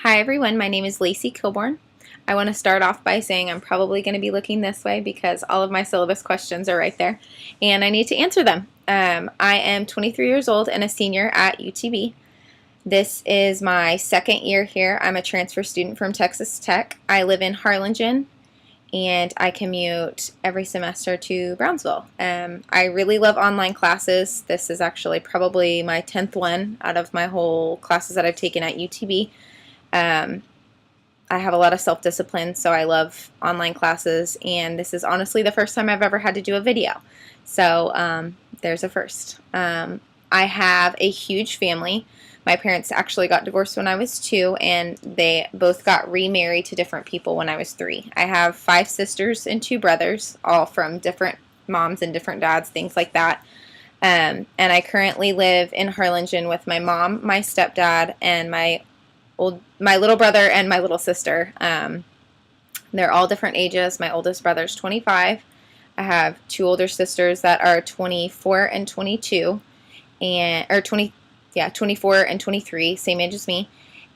Hi everyone, my name is Lacey Kilborn. I want to start off by saying I'm probably going to be looking this way because all of my syllabus questions are right there and I need to answer them. I am 23 years old and a senior at UTB. This is my second year here. I'm a transfer student from Texas Tech. I live in Harlingen and I commute every semester to Brownsville. I really love online classes. This is actually probably my 10th one out of my whole classes that I've taken at UTB. I have a lot of self-discipline, so I love online classes, and this is honestly the first time I've ever had to do a video. So there's a first. I have a huge family. My parents actually got divorced when I was 2, and they both got remarried to different people when I was 3. I have 5 sisters and 2 brothers, all from different moms and different dads, things like that. And I currently live in Harlingen with my mom, my stepdad, and my little brother and my little sister. They're all different ages. My oldest brother's 25. I have 2 older sisters that are 24 and 22, or 24 and 23, same age as me.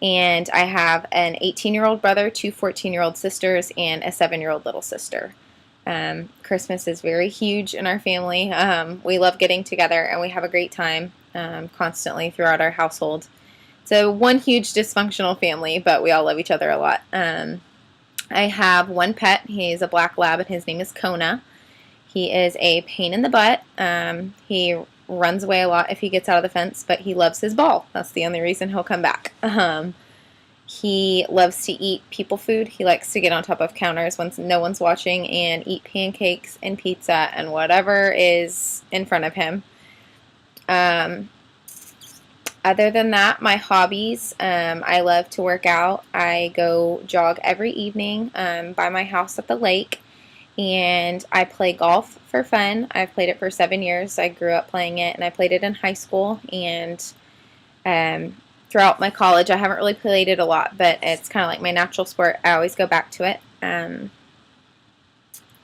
And I have an 18-year-old brother, 2 14-year-old sisters, and a 7-year-old little sister. Christmas is very huge in our family. We love getting together and we have a great time constantly throughout our household. So one huge dysfunctional family, but we all love each other a lot. I have one pet. He's a black lab, and his name is Kona. He is a pain in the butt. He runs away a lot if he gets out of the fence, but he loves his ball. That's the only reason he'll come back. He loves to eat people food. He likes to get on top of counters when no one's watching and eat pancakes and pizza and whatever is in front of him. Other than that, my hobbies, I love to work out. I go jog every evening by my house at the lake, and I play golf for fun. I've played it for 7 years. I grew up playing it, and I played it in high school, and throughout my college. I haven't really played it a lot, but it's kind of like my natural sport. I always go back to it.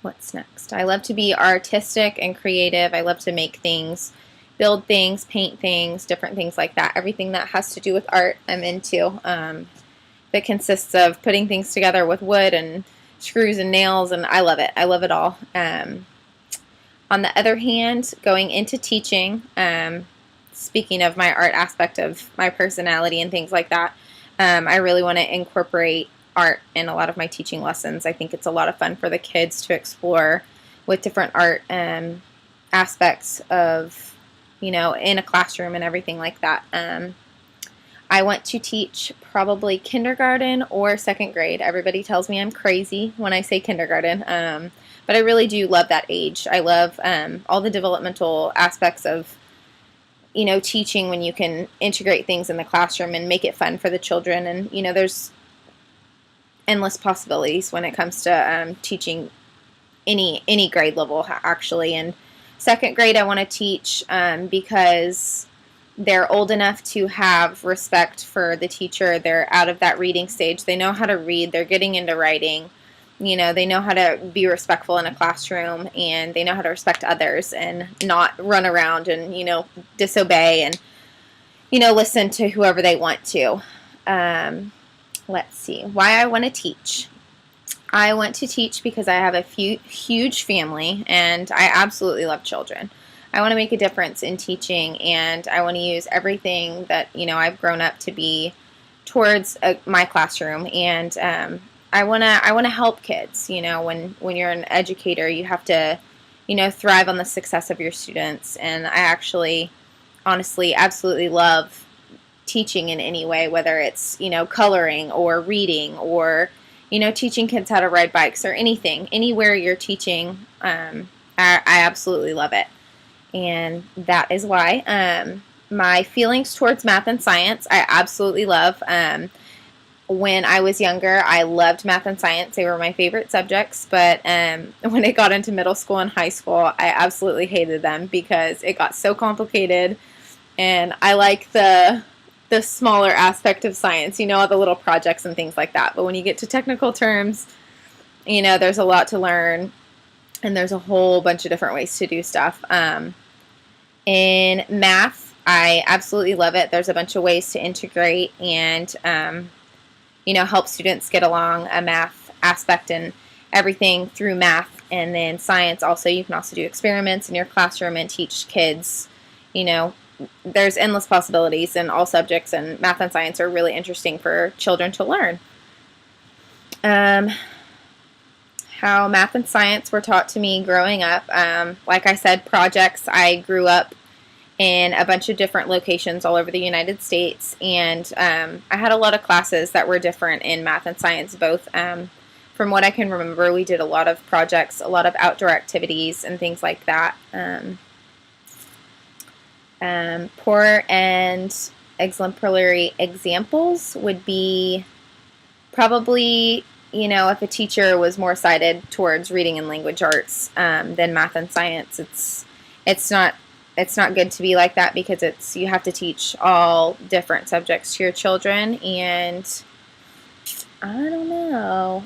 What's next? I love to be artistic and creative. I love to make things, build things, paint things, different things like that. Everything that has to do with art I'm into. That consists of putting things together with wood and screws and nails, and I love it. I love it all. On the other hand, going into teaching, speaking of my art aspect of my personality and things like that, I really want to incorporate art in a lot of my teaching lessons. I think it's a lot of fun for the kids to explore with different art aspects of, in a classroom and everything like that. I want to teach probably kindergarten or 2nd grade. Everybody tells me I'm crazy when I say kindergarten, but I really do love that age. I love all the developmental aspects of, teaching when you can integrate things in the classroom and make it fun for the children. And, there's endless possibilities when it comes to teaching any grade level, actually. And 2nd grade I want to teach because they're old enough to have respect for the teacher. They're out of that reading stage. They know how to read. They're getting into writing. They know how to be respectful in a classroom, and they know how to respect others and not run around and, disobey and, listen to whoever they want to. Let's see. Why I want to teach. I want to teach because I have a huge family, and I absolutely love children. I want to make a difference in teaching, and I want to use everything that, I've grown up to be towards my classroom, and I want to help kids. When you're an educator, you have to, thrive on the success of your students, and I actually, honestly, absolutely love teaching in any way, whether it's, coloring or reading or, teaching kids how to ride bikes or anything. Anywhere you're teaching, I absolutely love it. And that is why. My feelings towards math and science, I absolutely love. When I was younger, I loved math and science. They were my favorite subjects, but when it got into middle school and high school, I absolutely hated them because it got so complicated, and I like the smaller aspect of science, all the little projects and things like that. But when you get to technical terms, there's a lot to learn, and there's a whole bunch of different ways to do stuff. In math, I absolutely love it. There's a bunch of ways to integrate, and help students get along a math aspect and everything through math. And then science also, you can also do experiments in your classroom and teach kids, there's endless possibilities in all subjects, and math and science are really interesting for children to learn. How math and science were taught to me growing up. Like I said, projects. I grew up in a bunch of different locations all over the United States, and I had a lot of classes that were different in math and science, both. From what I can remember, we did a lot of projects, a lot of outdoor activities, and things like that. Poor and exemplary examples would be probably, if a teacher was more cited towards reading and language arts than math and science. It's not good to be like that, because you have to teach all different subjects to your children, and I don't know.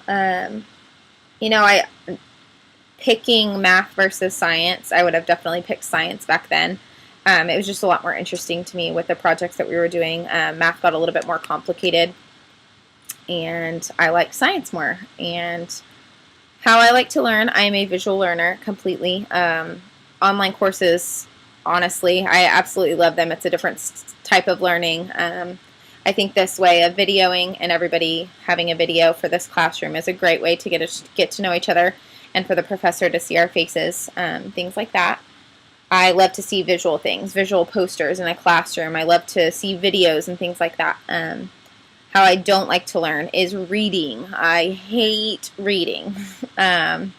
Picking math versus science, I would have definitely picked science back then. It was just a lot more interesting to me with the projects that we were doing. Math got a little bit more complicated, and I like science more. And how I like to learn, I am a visual learner completely. Online courses, honestly, I absolutely love them. It's a different type of learning. I think this way of videoing and everybody having a video for this classroom is a great way to get to know each other, and for the professor to see our faces, things like that. I love to see visual things, visual posters in a classroom. I love to see videos and things like that. How I don't like to learn is reading. I hate reading. As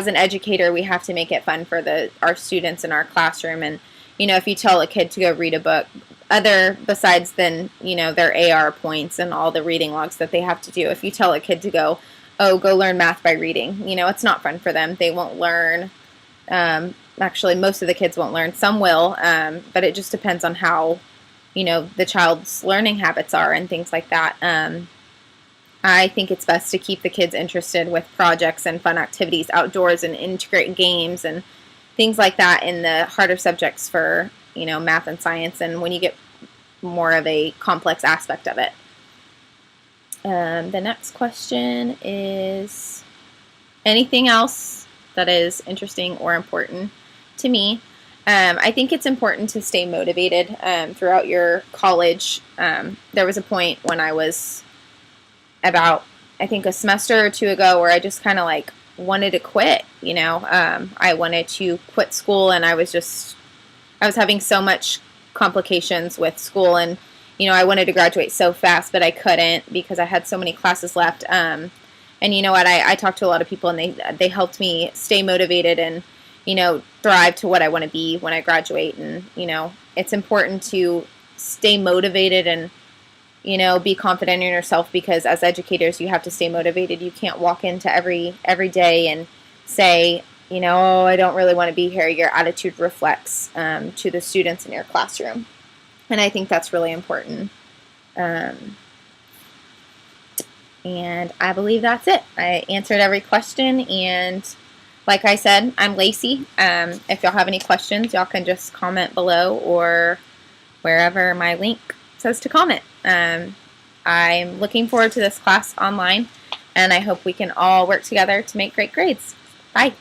an educator, we have to make it fun for our students in our classroom. And, if you tell a kid to go read a book, besides than, their AR points and all the reading logs that they have to do, if you tell a kid to go learn math by reading, it's not fun for them. They won't learn. Actually, most of the kids won't learn. Some will, but it just depends on how, the child's learning habits are and things like that. I think it's best to keep the kids interested with projects and fun activities outdoors, and integrate games and things like that in the harder subjects for, math and science, and when you get more of a complex aspect of it. The next question is, anything else that is interesting or important to me? I think it's important to stay motivated throughout your college. There was a point when I was about, I think, a semester or two ago, where I just kind of wanted to quit. I wanted to quit school, and I was having so much complications with school, and I wanted to graduate so fast, but I couldn't because I had so many classes left. And you know what? I talked to a lot of people, and they helped me stay motivated and thrive to what I want to be when I graduate. And it's important to stay motivated and be confident in yourself, because as educators, you have to stay motivated. You can't walk into every day and say, I don't really want to be here. Your attitude reflects to the students in your classroom. And I think that's really important. And I believe that's it. I answered every question, and like I said, I'm Lacey. If y'all have any questions, y'all can just comment below or wherever my link says to comment. I'm looking forward to this class online, and I hope we can all work together to make great grades. Bye.